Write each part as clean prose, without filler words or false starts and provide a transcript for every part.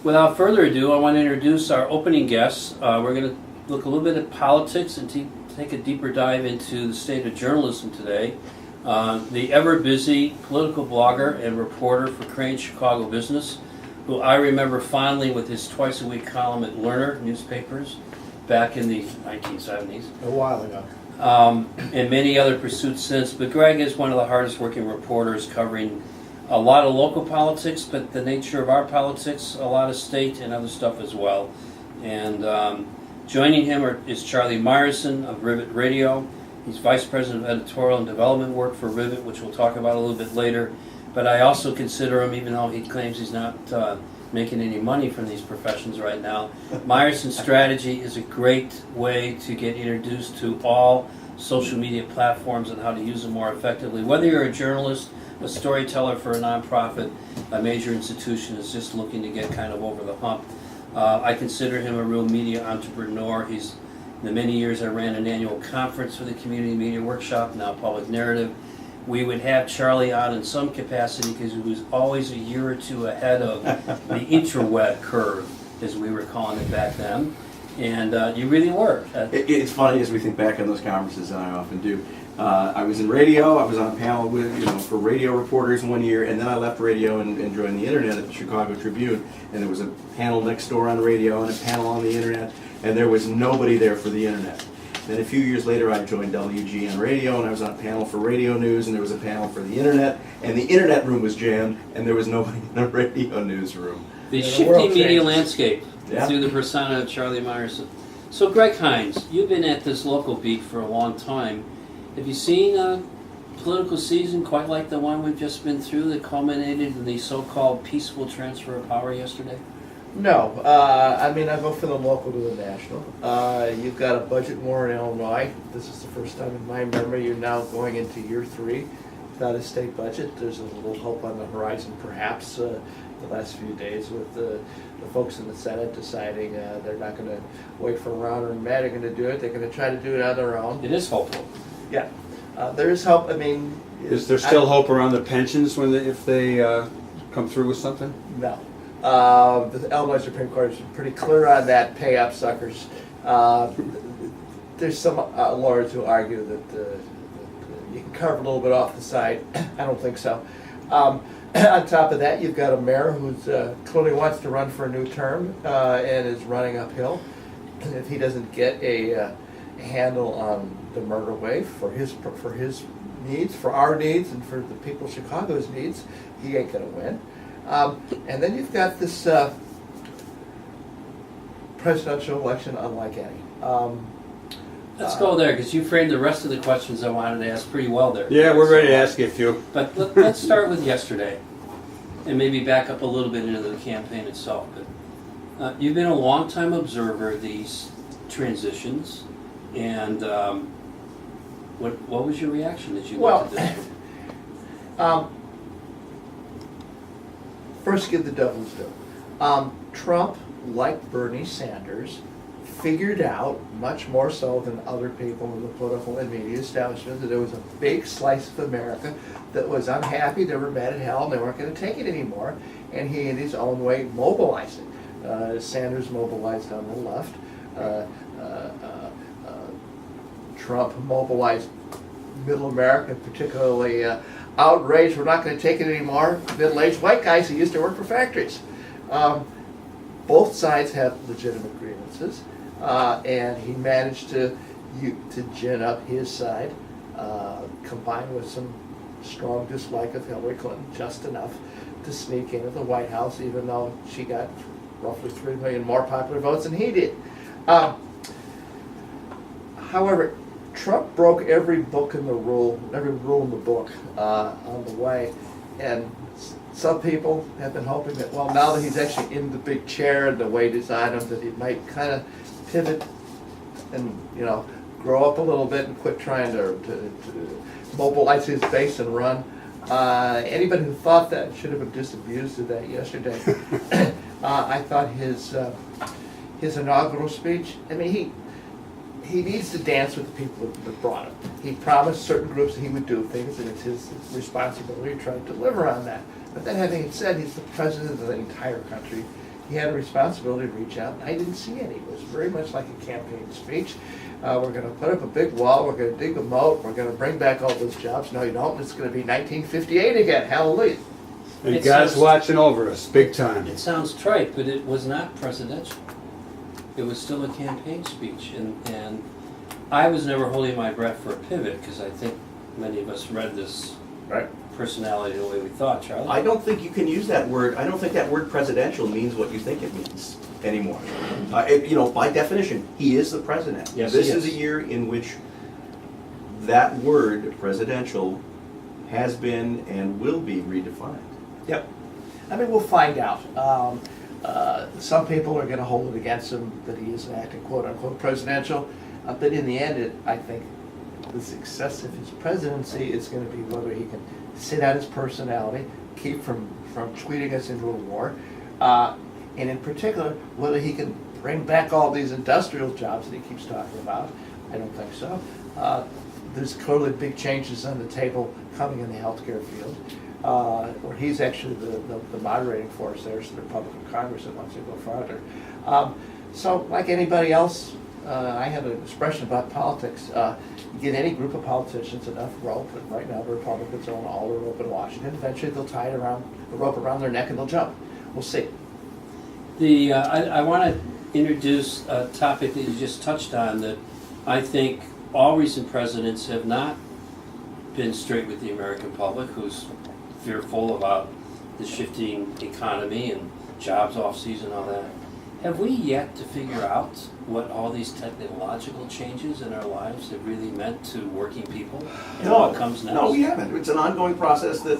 Without further ado, I want to introduce our opening guests. We're going to look a little bit at politics and take a deeper dive into the state of journalism today. The ever-busy political blogger and reporter for Crane Chicago Business, who I remember fondly with his twice-a-week column at Lerner newspapers back in the 1970s. A while ago. And many other pursuits since. But Greg is one of the hardest-working reporters, covering a lot of local politics, but the nature of our politics, a lot of state and other stuff as well. And joining him is Charlie Meyerson of Rivet Radio. He's Vice President of Editorial and Development Work for Rivet, which we'll talk about a little bit later. But I also consider him, even though he claims he's not making any money from these professions right now, Meyerson's strategy is a great way to get introduced to all social media platforms and how to use them more effectively. Whether you're a journalist, a storyteller for a nonprofit, a major institution is just looking to get kind of over the hump. I consider him a real media entrepreneur. In the many years I ran an annual conference for the Community Media Workshop, now Public Narrative. We would have Charlie on in some capacity because he was always a year or two ahead of the intraweb curve, as we were calling it back then. And you really were. It's funny as we think back on those conferences, and I often do. I was in radio. I was on a panel with, for radio reporters one year, and then I left radio and joined the internet at the Chicago Tribune. And there was a panel next door on radio and a panel on the internet, and there was nobody there for the internet. Then a few years later, I joined WGN Radio, and I was on a panel for radio news, and there was a panel for the internet, and the internet room was jammed, and there was nobody in the radio newsroom. The shifting media landscape through the persona of Charlie Meyerson. So, Greg Hinz, you've been at this local beat for a long time. Have you seen a political season quite like the one we've just been through that culminated in the so-called peaceful transfer of power yesterday? No. I go from the local to the national. You've got a budget war in Illinois. This is the first time in my memory you're now going into year 3 without a state budget. There's a little hope on the horizon, perhaps, the last few days with the folks in the Senate deciding they're not going to wait for Rauner and Matt are going to do it. They're going to try to do it on their own. It is hopeful. Yeah. There is hope. Is there still hope around the pensions if they come through with something? No. The Illinois Supreme Court is pretty clear on that. Pay up, suckers. There's some lawyers who argue that you can carve a little bit off the side. I don't think so. On top of that, you've got a mayor who clearly wants to run for a new term and is running uphill. If he doesn't get a handle on the murder wave for his needs, for our needs, and for the people of Chicago's needs, he ain't going to win. And then you've got this presidential election unlike any. Let's go there, because you framed the rest of the questions I wanted to ask pretty well there. Yeah, we're ready to ask you a few. But let's start with yesterday, and maybe back up a little bit into the campaign itself. But you've been a long-time observer of these transitions, and what was your reaction as you looked at this? First, give the devil's due. Trump, like Bernie Sanders, figured out, much more so than other people in the political and media establishment, that there was a big slice of America that was unhappy, they were mad at hell, and they weren't going to take it anymore, and he, in his own way, mobilized it. Sanders mobilized on the left. Trump mobilized middle America, particularly outraged, we're not going to take it anymore, middle-aged white guys who used to work for factories. Both sides have legitimate grievances, and he managed to gin up his side, combined with some strong dislike of Hillary Clinton, just enough to sneak into the White House, even though she got roughly 3 million more popular votes than he did. However, Trump broke every rule in the book on the way, and some people have been hoping that, well, now that he's actually in the big chair and the weight is on him, that he might kind of pivot and grow up a little bit and quit trying to mobilize his base and run. Anybody who thought that should have been disabused of that yesterday. I thought his inaugural speech, he needs to dance with the people that brought him. He promised certain groups that he would do things, and it's his responsibility to try to deliver on that. But then, having said, he's the president of the entire country. he had a responsibility to reach out, and I didn't see any. It was very much like a campaign speech. We're going to put up a big wall, we're going to dig a moat, we're going to bring back all those jobs. No, you don't. It's going to be 1958 again. Hallelujah. And It God's sounds- watching over us, big time. It sounds trite, but it was not presidential. It was still a campaign speech, and I was never holding my breath for a pivot, because I think many of us read this Right. personality the way we thought, Charlie. I don't think you can use that word. I don't think that word presidential means what you think it means anymore. By definition, he is the president. Yes, This he is a is. year in which that word, presidential, has been and will be redefined. Yep. I mean, we'll find out. Some people are going to hold it against him that he isn't acting quote-unquote presidential. But in the end, I think the success of his presidency is going to be whether he can sit out his personality, keep from tweeting us into a war, and in particular, whether he can bring back all these industrial jobs that he keeps talking about. I don't think so. There's clearly big changes on the table coming in the healthcare field, where he's actually the moderating force. There's the Republican Congress that wants to go farther. So, like anybody else, I have an expression about politics. You get any group of politicians enough rope, and right now the Republicans own all the rope in Washington. Eventually they'll tie the rope around their neck and they'll jump. We'll see. I want to introduce a topic that you just touched on that I think all recent presidents have not been straight with the American public, who's fearful about the shifting economy and jobs off-season and all that. Have we yet to figure out what all these technological changes in our lives have really meant to working people and what comes next? No, we haven't. It's an ongoing process that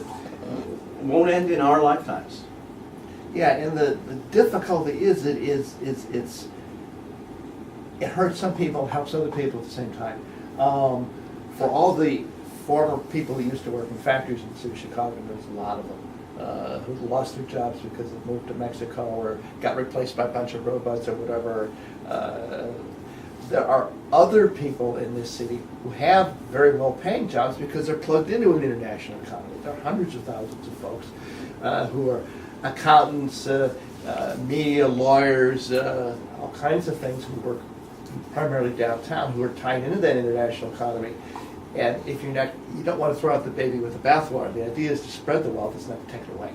won't end in our lifetimes. Yeah, and the difficulty is it hurts some people and helps other people at the same time. For all the former people who used to work in factories in the city of Chicago, there's a lot of them who lost their jobs because they moved to Mexico or got replaced by a bunch of robots or whatever. There are other people in this city who have very well-paying jobs because they're plugged into an international economy. There are hundreds of thousands of folks who are accountants, media, lawyers, all kinds of things who work primarily downtown, who are tied into that international economy. And if you don't want to throw out the baby with the bathwater. The idea is to spread the wealth, it's not to take it away.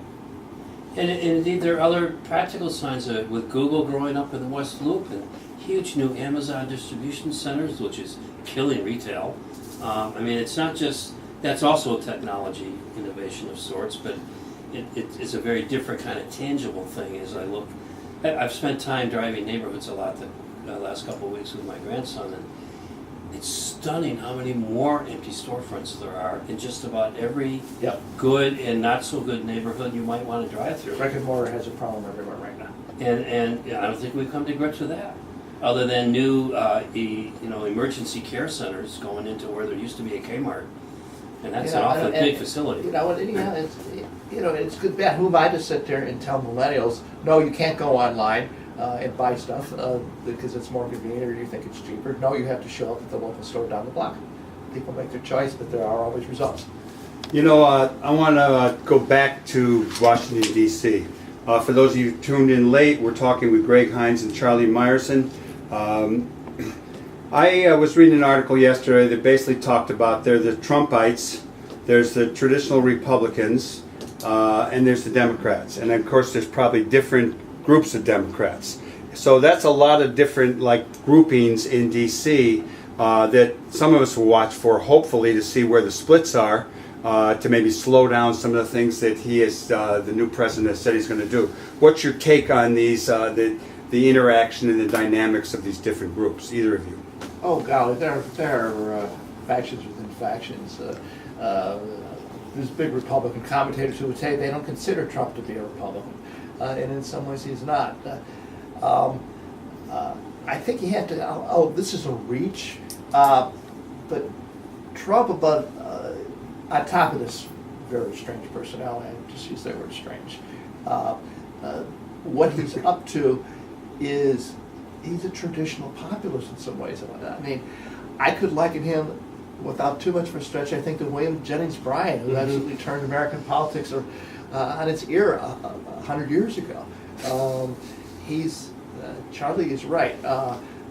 And indeed, there are other practical signs of it, with Google growing up in the West Loop and huge new Amazon distribution centers, which is killing retail. It's not just, that's also a technology innovation of sorts, but it's a very different kind of tangible thing as I look. I've spent time driving neighborhoods a lot the last couple of weeks with my grandson, and it's stunning how many more empty storefronts there are in just about every good and not so good neighborhood you might want to drive through. Brick and mortar has a problem everywhere right now. And I don't think we've come to grips with that, other than new emergency care centers going into where there used to be a Kmart, and that's an awfully big facility. It's good bad. Who am I to sit there and tell millennials, no, you can't go online and buy stuff because it's more convenient or you think it's cheaper? No, you have to show up at the local store down the block. People make their choice, but there are always results. I want to go back to Washington, D.C. For those of you tuned in late, we're talking with Greg Hinz and Charlie Meyerson. I was reading an article yesterday that basically talked about there are the Trumpites, there's the traditional Republicans, and there's the Democrats. And of course there's probably different groups of Democrats. So that's a lot of different groupings in D.C. That some of us will watch for, hopefully, to see where the splits are, to maybe slow down some of the things that the new president has said he's going to do. What's your take on these, the interaction and the dynamics of these different groups, either of you? Oh, golly, there are factions within factions. There's big Republican commentators who would say they don't consider Trump to be a Republican, and in some ways he's not. I think you have to, this is a reach, but Trump on top of this very strange personality, I just use that word strange, what he's up to is he's a traditional populist in some ways. I mean, I could liken him, without too much of a stretch, I think, to William Jennings Bryan, who absolutely turned American politics on its ear 100 years ago. Charlie is right.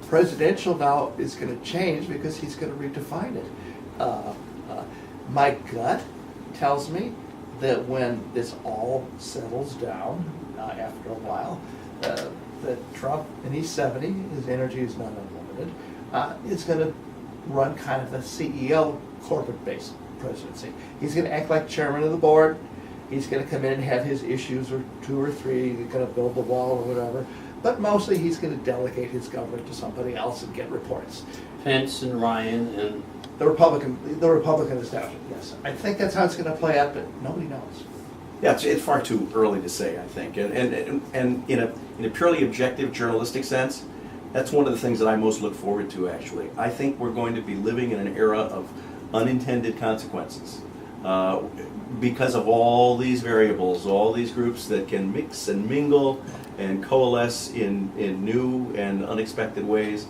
Presidential now is going to change because he's going to redefine it. My gut tells me that when this all settles down after a while, that Trump, and he's 70, his energy is not unlimited, is going to run kind of a CEO corporate-based presidency. He's going to act like chairman of the board. He's going to come in and have his issues, or 2 or 3, he's going to build the wall or whatever. But mostly he's going to delegate his government to somebody else and get reports. Pence and Ryan and The Republican establishment, yes. I think that's how it's going to play out, but nobody knows. Yeah, it's far too early to say, I think. And in a purely objective journalistic sense, that's one of the things that I most look forward to, actually. I think we're going to be living in an era of unintended consequences because of all these variables, all these groups that can mix and mingle and coalesce in new and unexpected ways.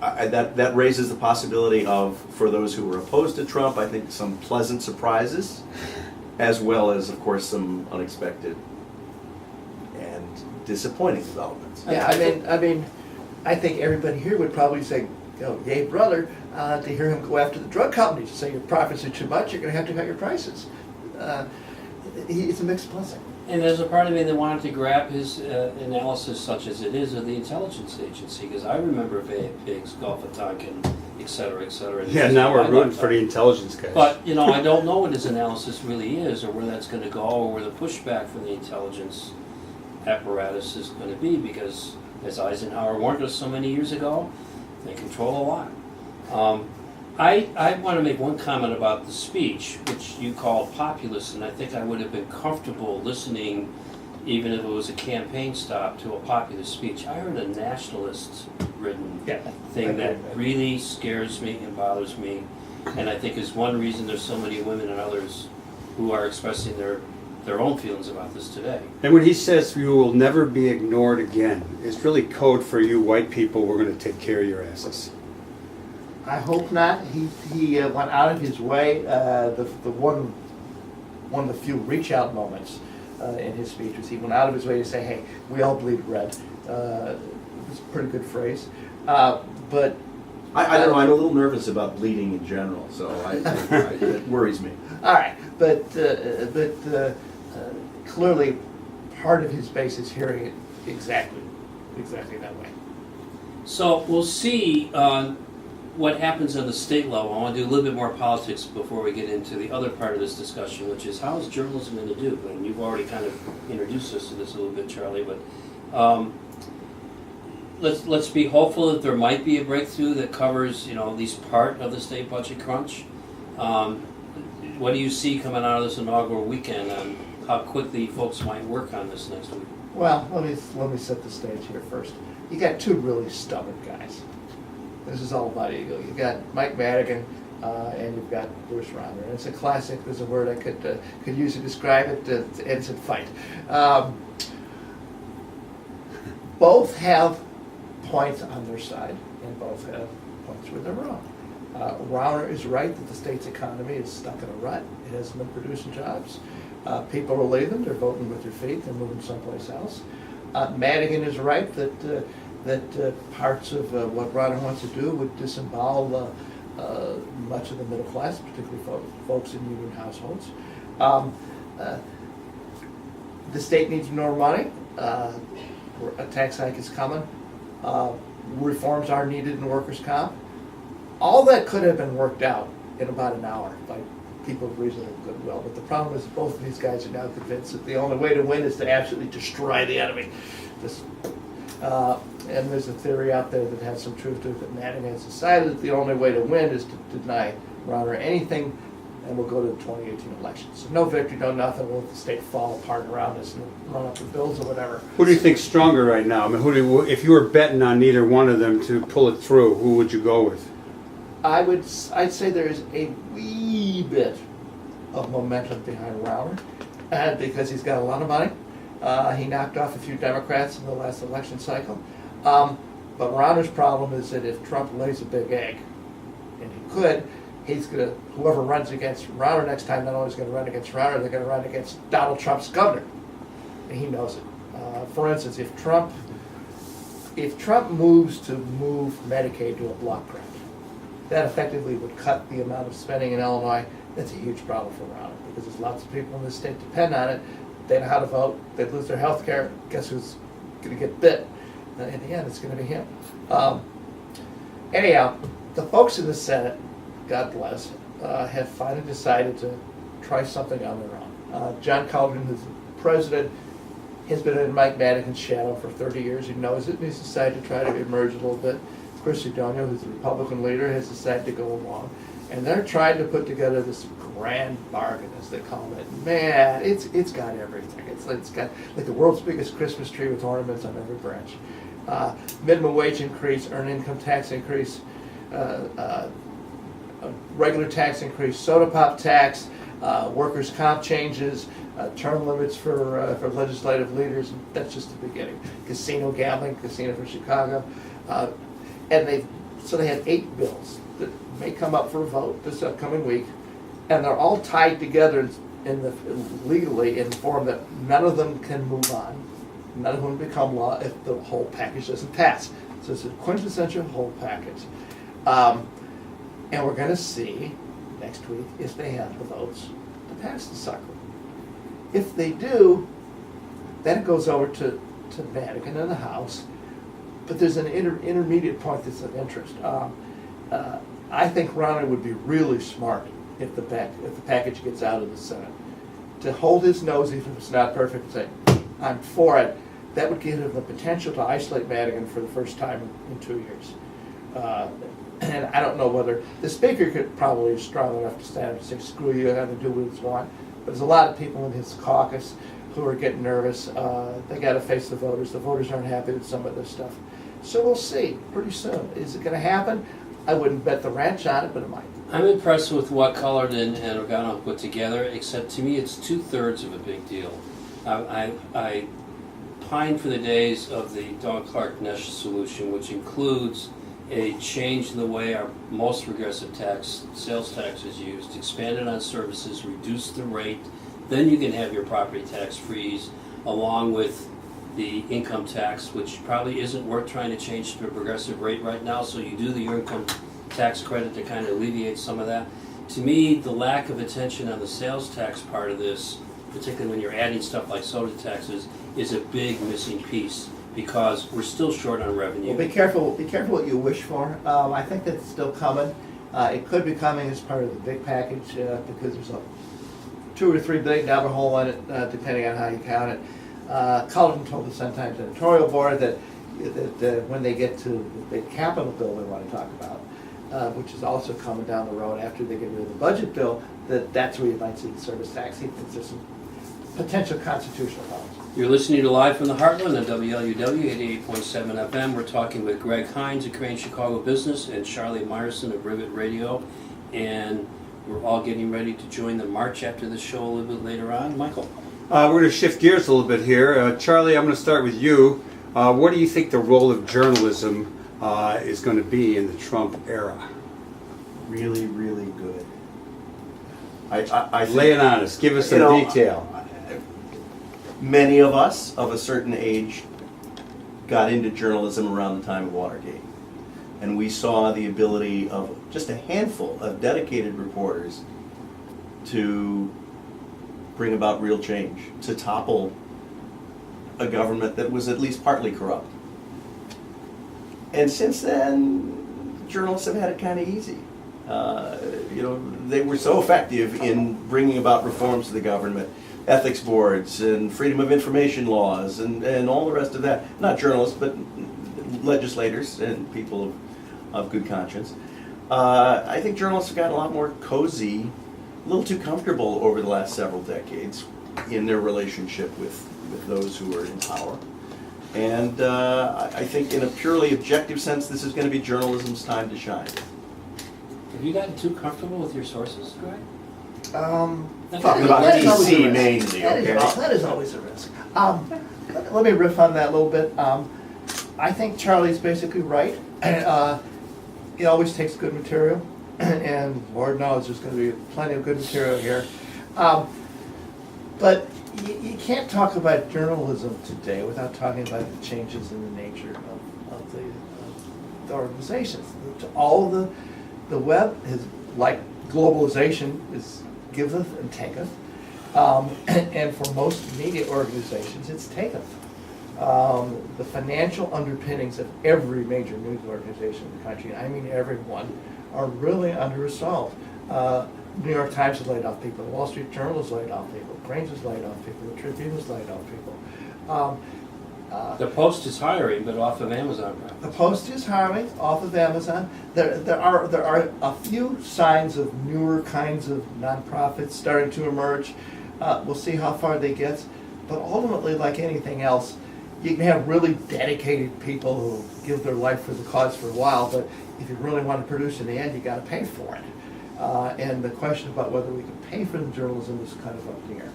That raises the possibility of, for those who were opposed to Trump, I think some pleasant surprises, as well as, of course, some unexpected and disappointing developments. Yeah, I mean, I think everybody here would probably say, "Oh, yay, brother!" To hear him go after the drug companies and say your profits are too much, you're going to have to cut your prices. It's a mixed blessing. And there's a part of me that wanted to grab his analysis, such as it is, of the intelligence agency, because I remember Pigs, Gulf of Tonkin, et cetera, et cetera. Yeah, now we're rooting for the intelligence guys. But, you know, I don't know what his analysis really is, or where that's going to go, or where the pushback from the intelligence apparatus is going to be, because, as Eisenhower warned us so many years ago, they control a lot. I want to make one comment about the speech, which you called populist, and I think I would have been comfortable listening, even if it was a campaign stop, to a populist speech. I heard a nationalist-ridden thing that really scares me and bothers me, and I think is one reason there's so many women and others who are expressing their own feelings about this today. And when he says you will never be ignored again, it's really code for you white people, we're going to take care of your asses. I hope not. He went out of his way. The one of the few reach out moments in his speech was he went out of his way to say, "Hey, we all bleed red." It was a pretty good phrase, but I don't know. I'm a little nervous about bleeding in general, so it worries me. all right. But clearly, part of his base is hearing it exactly that way. So we'll see what happens on the state level. I want to do a little bit more politics before we get into the other part of this discussion, which is how is journalism going to do? And you've already kind of introduced us to this a little bit, Charlie, but let's be hopeful that there might be a breakthrough that covers, you know, at least part of the state budget crunch. What do you see coming out of this inaugural weekend on how quickly folks might work on this next week? Well, let me set the stage here first. You got 2 really stubborn guys. This is all about ego. You got Mike Madigan, and you've got Bruce Rauner. And it's a classic. There's a word I could use to describe it. It ends in fight. Both have points on their side, and both have points where they're wrong. Rauner is right that the state's economy is stuck in a rut. It hasn't been producing jobs. People are leaving. They're voting with their feet. They're moving someplace else. Madigan is right that parts of what Rauner wants to do would disembowel much of the middle class, particularly folks in union households. The state needs more money. A tax hike is coming. Reforms are needed in workers' comp. All that could have been worked out in about an hour by people of reasonable goodwill. But the problem is both of these guys are now convinced that the only way to win is to absolutely destroy the enemy. And there's a theory out there that has some truth to it that Madigan has decided that the only way to win is to deny Rauner anything, and we'll go to the 2018 elections. So no victory, no nothing. We'll let the state fall apart around us and run up the bills or whatever. Who do you think's stronger right now? I mean, if you were betting on neither one of them to pull it through, who would you go with? I'd say there is a wee bit of momentum behind Rauner, because he's got a lot of money. He knocked off a few Democrats in the last election cycle. But Rauner's problem is that if Trump lays a big egg, and he could, whoever runs against Rauner next time, not only is going to run against Rauner, they're going to run against Donald Trump's governor. And he knows it. For instance, if Trump moves to move Medicaid to a block grant, that effectively would cut the amount of spending in Illinois. That's a huge problem for Ronald, because there's lots of people in this state depend on it. They know how to vote. They lose their health care. Guess who's going to get bit? In the end, it's going to be him. Anyhow, the folks in the Senate, God bless, have finally decided to try something on their own. John Calhoun, who's the president, has been in Mike Madigan's shadow for 30 years. He knows it, and he's decided to try to emerge a little bit. Chris Sidonio, who's the Republican leader, has decided to go along. And they're trying to put together this grand bargain, as they call it. Man, it's got everything. It's got like the world's biggest Christmas tree with ornaments on every branch. Minimum wage increase, earned income tax increase, regular tax increase, soda pop tax, workers' comp changes, term limits for legislative leaders. That's just the beginning. Casino gambling, casino for Chicago. And they had 8 bills that may come up for a vote this upcoming week, and they're all tied together legally in the form that none of them can move on, none of them become law if the whole package doesn't pass. So it's a quintessential whole package, and we're going to see next week if they have the votes to pass the sucker. If they do, then it goes over to Madigan in the House. But there's an intermediate point that's of interest. I think Ronald would be really smart if the package gets out of the Senate to hold his nose, even if it's not perfect, and say, I'm for it. That would give him the potential to isolate Madigan for the first time in 2 years. And I don't know whether the Speaker could probably be strong enough to stand up and say, screw you, I got to do what you want. But there's a lot of people in his caucus who are getting nervous. They got to face the voters. The voters aren't happy with some of this stuff. So we'll see pretty soon. Is it going to happen? I wouldn't bet the ranch on it, but it might. I'm impressed with what Cullard and Organo put together, except to me it's 2/3 of a big deal. I pine for the days of the Don Clark-Nesh solution, which includes a change in the way our most regressive sales tax is used, expanded on services, reduce the rate, then you can have your property tax freeze along with the income tax, which probably isn't worth trying to change to a progressive rate right now, so you do the income tax credit to kind of alleviate some of that. To me, the lack of attention on the sales tax part of this, particularly when you're adding stuff like soda taxes, is a big missing piece because we're still short on revenue. Well, be careful what you wish for. I think that's still coming. It could be coming as part of the big package because there's a $2 or $3 billion hole in it, depending on how you count it. Cullen told the Sun-Times editorial board that when they get to the big capital bill they want to talk about, which is also coming down the road after they get rid of the budget bill, that's where you might see the service tax. He thinks there's some potential constitutional problems. You're listening to Live from the Heartland on WLUW 88.7 FM. We're talking with Greg Hinz of Crane Chicago Business and Charlie Meyerson of Rivet Radio, and we're all getting ready to join the march after the show a little bit later on. Michael? We're going to shift gears a little bit here. Charlie, I'm going to start with you. What do you think the role of journalism is going to be in the Trump era? Really, really good. I think, Lay it on us. Give us some detail. Many of us of a certain age got into journalism around the time of Watergate. And we saw the ability of just a handful of dedicated reporters to bring about real change, to topple a government that was at least partly corrupt. And since then, journalists have had it kind of easy. They were so effective in bringing about reforms to the government, ethics boards and freedom of information laws and all the rest of that. Not journalists, but legislators and people of good conscience. I think journalists have gotten a lot more cozy, a little too comfortable over the last several decades in their relationship with those who are in power. And I think in a purely objective sense, this is going to be journalism's time to shine. Have you gotten too comfortable with your sources, Greg? Talking about DC mainly, okay? That is always a risk. Let me riff on that a little bit. I think Charlie's basically right. It always takes good material, and Lord knows there's going to be plenty of good material here. But you can't talk about journalism today without talking about the changes in the nature of the organizations. All the web is like globalization is giveth and taketh, and for most media organizations, it's taketh. The financial underpinnings of every major news organization in the country, I mean everyone, are really under assault. New York Times has laid off people, the Wall Street Journal has laid off people, Cranes has laid off people, the Tribune has laid off people. The Post is hiring, but off of Amazon. The Post is hiring off of Amazon. There are a few signs of newer kinds of nonprofits starting to emerge. We'll see how far they get, but ultimately, like anything else, you can have really dedicated people who give their life for the cause for a while, but if you really want to produce in the end, you got to pay for it. And the question about whether we can pay for the journalism is kind of up in the air.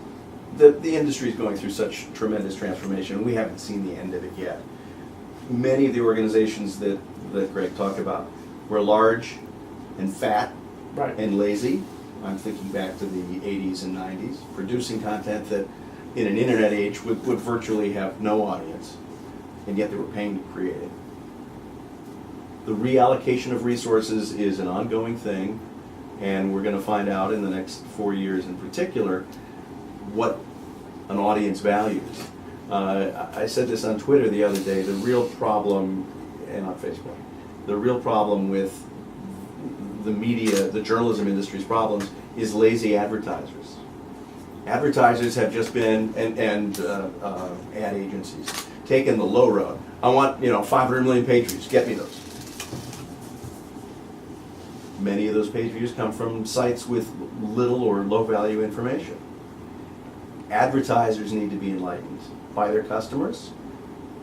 The industry is going through such tremendous transformation. We haven't seen the end of it yet. Many of the organizations that Greg talked about were large and fat Right. and lazy. I'm thinking back to the 80s and 90s, producing content that in an internet age would virtually have no audience, and yet they were paying to create it. The reallocation of resources is an ongoing thing, and we're going to find out in the next 4 years in particular what an audience values. I said this on Twitter the other day, the real problem, and on Facebook, the real problem with the media, the journalism industry's problems is lazy advertisers. Advertisers have just been, and ad agencies, taken the low road. I want, 500 million page views, get me those. Many of those page views come from sites with little or low value information. Advertisers need to be enlightened by their customers,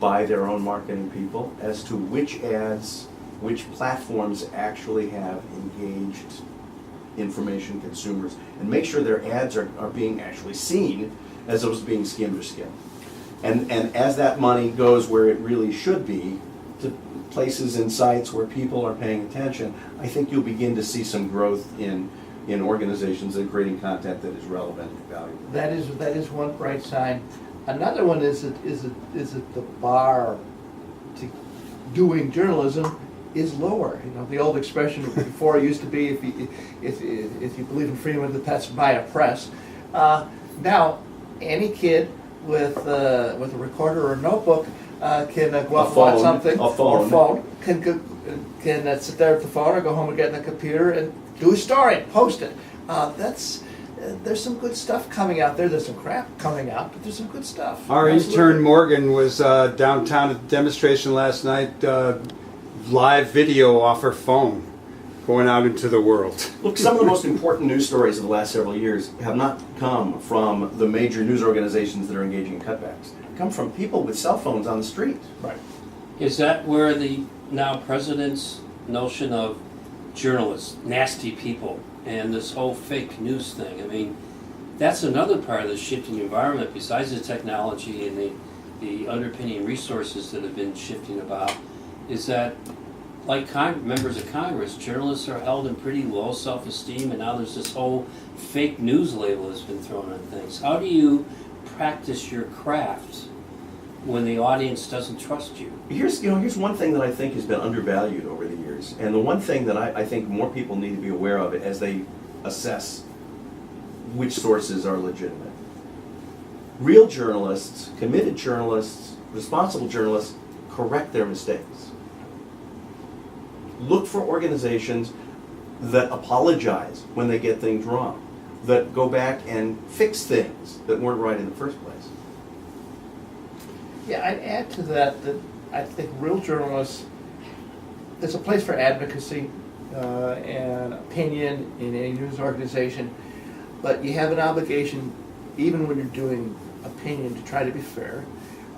by their own marketing people, as to which ads, which platforms actually have engaged information consumers, and make sure their ads are being actually seen as opposed to being skimmed or skimmed. And as that money goes where it really should be, to places and sites where people are paying attention, I think you'll begin to see some growth in organizations that are creating content that is relevant and valuable. That is one bright sign. Another one is that the bar to doing journalism is lower. The old expression before used to be, if you believe in freedom of the press, buy a press. Now, any kid with a recorder or a notebook can go out and watch something, or phone, can sit there at the phone or go home and get in the computer and do a story, post it. There's some good stuff coming out there. There's some crap coming out, but there's some good stuff. Our Absolutely. intern Morgan was downtown at the demonstration last night, live video off her phone, going out into the world. Look, some of the most important news stories of the last several years have not come from the major news organizations that are engaging in cutbacks. They come from people with cell phones on the street. Right. Is that where the now president's notion of journalists, nasty people, and this whole fake news thing? I mean, that's another part of the shifting environment besides the technology and the underpinning resources that have been shifting about, is that, like members of Congress, journalists are held in pretty low self-esteem, and now there's this whole fake news label that's been thrown on things. How do you practice your craft when the audience doesn't trust you? Here's one thing that I think has been undervalued over the years, and the one thing that I think more people need to be aware of as they assess which sources are legitimate. Real journalists, committed journalists, responsible journalists, correct their mistakes. Look for organizations that apologize when they get things wrong, that go back and fix things that weren't right in the first place. Yeah, I'd add to that I think real journalists, there's a place for advocacy and opinion in any news organization, but you have an obligation, even when you're doing opinion, to try to be fair.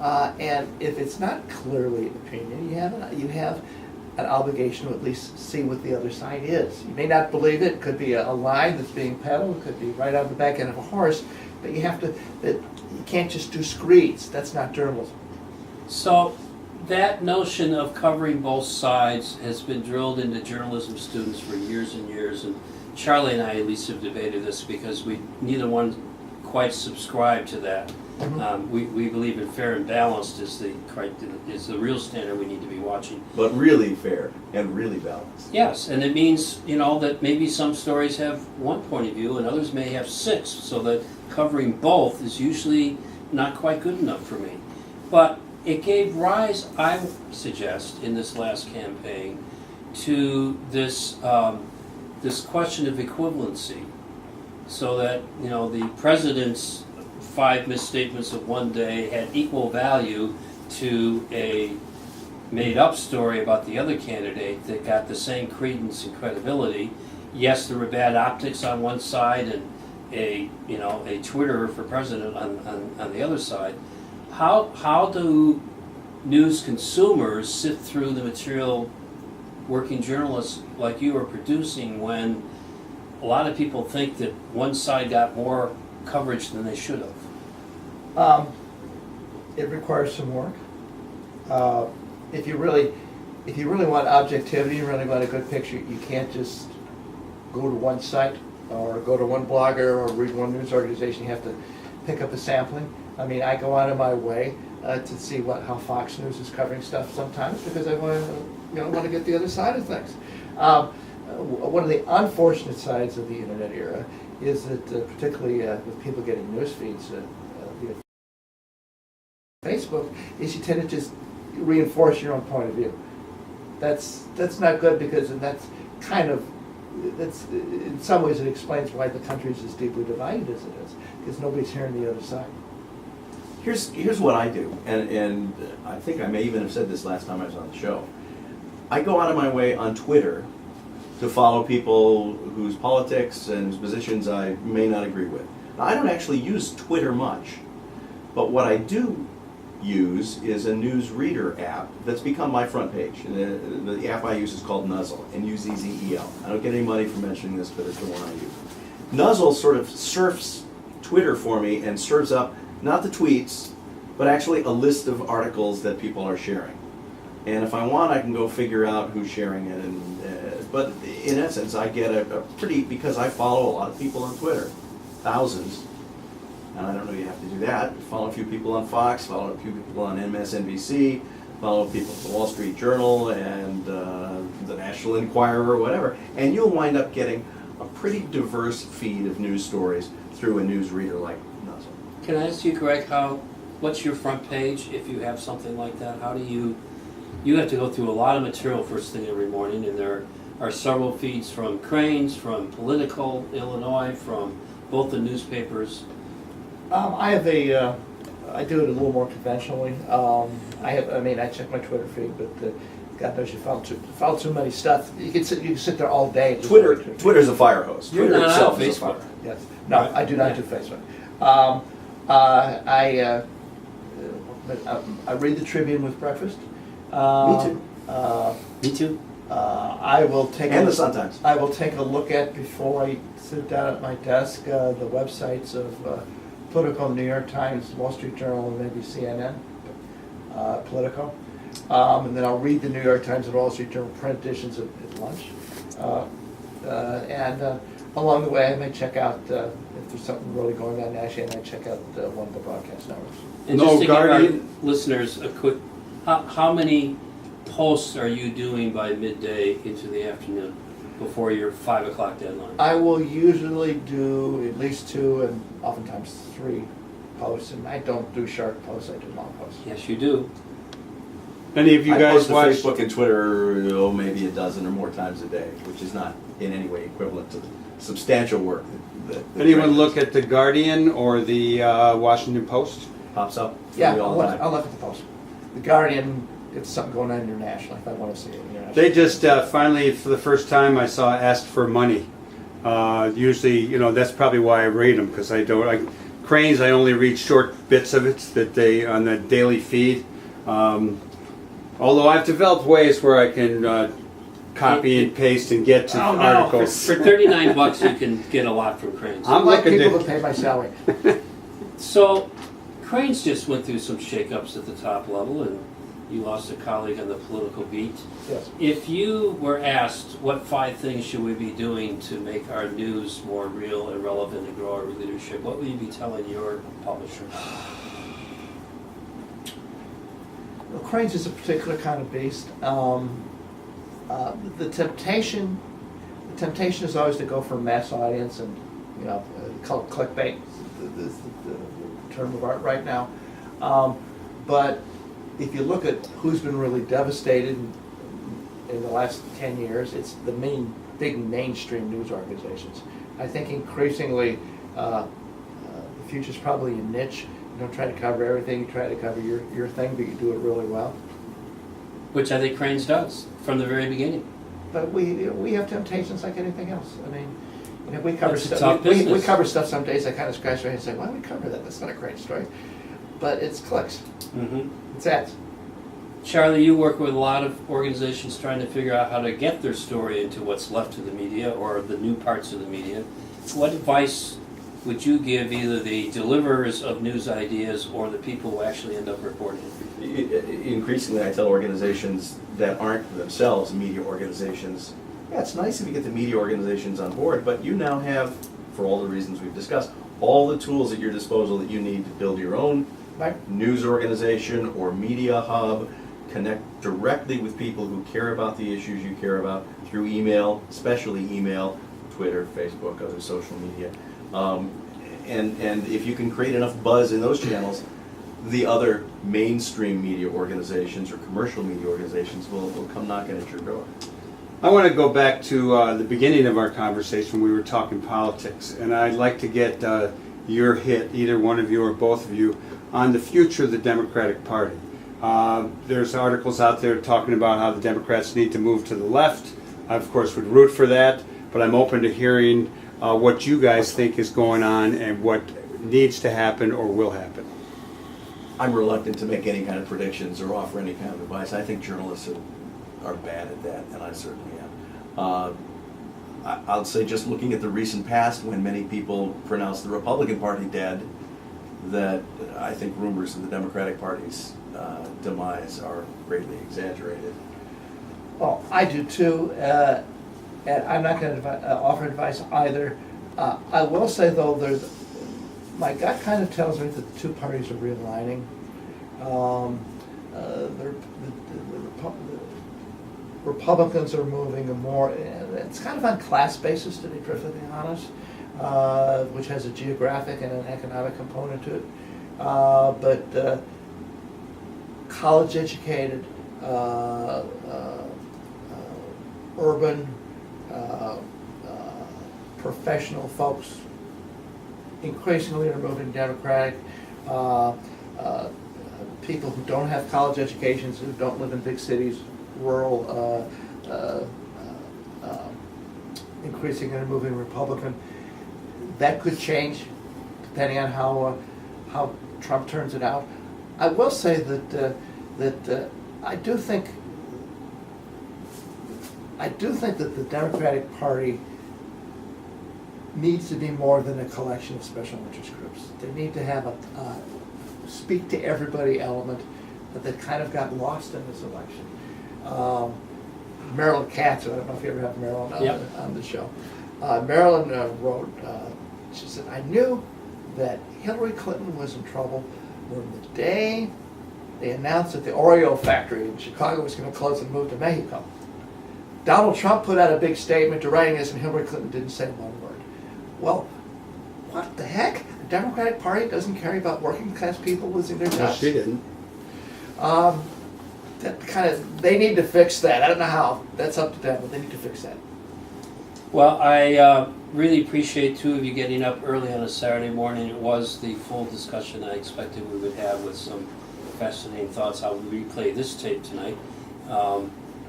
And if it's not clearly opinion, you have an obligation to at least see what the other side is. You may not believe it. It could be a line that's being peddled. It could be right on the back end of a horse. But you can't just do screeds. That's not journalism. So that notion of covering both sides has been drilled into journalism students for years and years, and Charlie and I at least have debated this because neither one quite subscribe to that. We believe in fair and balanced is the real standard we need to be watching. But really fair and really balanced. Yes, and it means, that maybe some stories have one point of view and others may have six, so that covering both is usually not quite good enough for me. But it gave rise, I suggest, in this last campaign, to this question of equivalency, so that the president's 5 misstatements of one day had equal value to a made-up story about the other candidate that got the same credence and credibility. Yes, there were bad optics on one side and a Twitterer for president on the other side. How do news consumers sit through the material working journalists like you are producing when a lot of people think that one side got more coverage than they should have? It requires some work. If you really want objectivity, you really want a good picture, you can't just go to one site or go to one blogger or read one news organization. You have to pick up a sampling. I mean, I go out of my way to see how Fox News is covering stuff sometimes because I want to get the other side of things. One of the unfortunate sides of the internet era is that, particularly with people getting news feeds via Facebook, is you tend to just reinforce your own point of view. That's not good because that's in some ways it explains why the country is as deeply divided as it is, because nobody's hearing the other side. Here's what I do, and I think I may even have said this last time I was on the show. I go out of my way on Twitter to follow people whose politics and whose positions I may not agree with. Now, I don't actually use Twitter much, but what I do use is a newsreader app that's become my front page. And the app I use is called Nuzzle, N-U-Z-Z-E-L. I don't get any money for mentioning this, but it's the one I use. Nuzzle sort of surfs Twitter for me and serves up not the tweets, but actually a list of articles that people are sharing. And if I want, I can go figure out who's sharing it. But in essence, I get a pretty, because I follow a lot of people on Twitter, thousands. And I don't know you have to do that. Follow a few people on Fox, follow a few people on MSNBC, follow people at the Wall Street Journal and the National Enquirer or whatever. And you'll wind up getting a pretty diverse feed of news stories through a newsreader like Nuzzle. Can I ask you, Greg, what's your front page if you have something like that? How do you have to go through a lot of material first thing every morning, and there are several feeds from Cranes, from Political, Illinois, from both the newspapers. I do it a little more conventionally. I check my Twitter feed, but God knows you follow too many stuff. You can sit there all day. Twitter's a fire hose. You're Twitter not itself on is a Facebook. fire. Yes. No, I do not do Facebook. I read the Tribune with breakfast. Me too. Me too. I will take And the Sun-Times. I will take a look at, before I sit down at my desk, the websites of Politico, New York Times, Wall Street Journal, and maybe CNN. Politico. And then I'll read the New York Times and Wall Street Journal print editions at lunch. And along the way, I may check out if there's something really going on nationally, I might check out one of the broadcast networks. And just to give our listeners a quick, how many posts are you doing by midday into the afternoon before your 5 o'clock deadline? I will usually do at least 2 and oftentimes 3 posts, and I don't do short posts, I do long posts. Yes, you do. Any of you I guys post to watch? Facebook and Twitter, maybe a dozen or more times a day, which is not in any way equivalent to the substantial work that Anyone Greg look does. at the Guardian or the Washington Post? Pops up for Yeah, me all the time. I'll look at the post. The Guardian, it's something going on internationally, if I want to see it internationally. They just finally, for the first time, I saw asked for money. Usually, that's probably why I read them, because I don't. Cranes, I only read short bits of it that they on the daily feed. Although I've developed ways where I can copy and paste and get to articles. For $39 you can get a lot from Cranes. I'm like looking people to- to pay my salary. So Cranes just went through some shakeups at the top level, and You lost a colleague on the political beat. Yes. If you were asked what 5 things should we be doing to make our news more real and relevant and grow our leadership, what would you be telling your publisher? Well, Cranes is a particular kind of beast. The temptation is always to go for a mass audience, and call it clickbait, the term of art right now. But if you look at who's been really devastated in the last 10 years, it's the big mainstream news organizations. I think increasingly the future's probably a niche. You don't try to cover everything, you try to cover your thing, but you do it really well. Which I think Cranes does from the very beginning. But we have temptations like anything else. I mean, we cover It's a stuff. tough We business. cover stuff some days. I kind of scratch my head and say, "Why do we cover that? That's not a great story." But it's clicks. Mm-hmm. It's ads. Charlie, you work with a lot of organizations trying to figure out how to get their story into what's left of the media or the new parts of the media. What advice would you give either the deliverers of news ideas or the people who actually end up reporting it? Increasingly, I tell organizations that aren't themselves media organizations, yeah, it's nice if you get the media organizations on board, but you now have, for all the reasons we've discussed, all the tools at your disposal that you need to build your own Right. news organization or media hub, connect directly with people who care about the issues you care about through email, especially email, Twitter, Facebook, other social media. And if you can create enough buzz in those channels, the other mainstream media organizations or commercial media organizations will come knocking at your door. I want to go back to the beginning of our conversation. We were talking politics, and I'd like to get your hit, either one of you or both of you, on the future of the Democratic Party. There's articles out there talking about how the Democrats need to move to the left. I, of course, would root for that, but I'm open to hearing what you guys think is going on and what needs to happen or will happen. I'm reluctant to make any kind of predictions or offer any kind of advice. I think journalists are bad at that, and I certainly am. I'll say, just looking at the recent past, when many people pronounced the Republican Party dead, that I think rumors of the Democratic Party's demise are greatly exaggerated. Well, I do too, and I'm not going to offer advice either. I will say though, my gut kind of tells me that the two parties are realigning. The Republicans are moving more, it's kind of on class basis, to be perfectly honest, which has a geographic and an economic component to it. But college educated, urban, professional folks increasingly are moving Democratic. People who don't have college educations, who don't live in big cities, rural, increasingly moving Republican. That could change depending on how Trump turns it out. I will say that I do think that the Democratic Party needs to be more than a collection of special interest groups. They need to have a speak to everybody element that kind of got lost in this election. Marilyn Katz, I don't know if you ever have Marilyn on the show. Marilyn wrote, she said, I knew that Hillary Clinton was in trouble when the day they announced that the Oreo factory in Chicago was going to close and move to Mexico. Donald Trump put out a big statement deriding this, and Hillary Clinton didn't say one word. Well, what the heck? The Democratic Party doesn't care about working class people losing their jobs. No, she didn't. They need to fix that. I don't know how. That's up to them, but they need to fix that. Well, I really appreciate two of you getting up early on a Saturday morning. It was the full discussion I expected we would have with some fascinating thoughts. I will replay this tape tonight.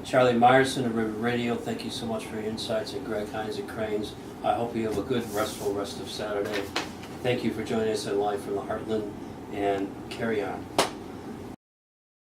Charlie Meyerson of River Radio, thank you so much for your insights, and Greg Hinz at Cranes. I hope you have a good, restful rest of Saturday. Thank you for joining us in live from the Heartland, and carry on.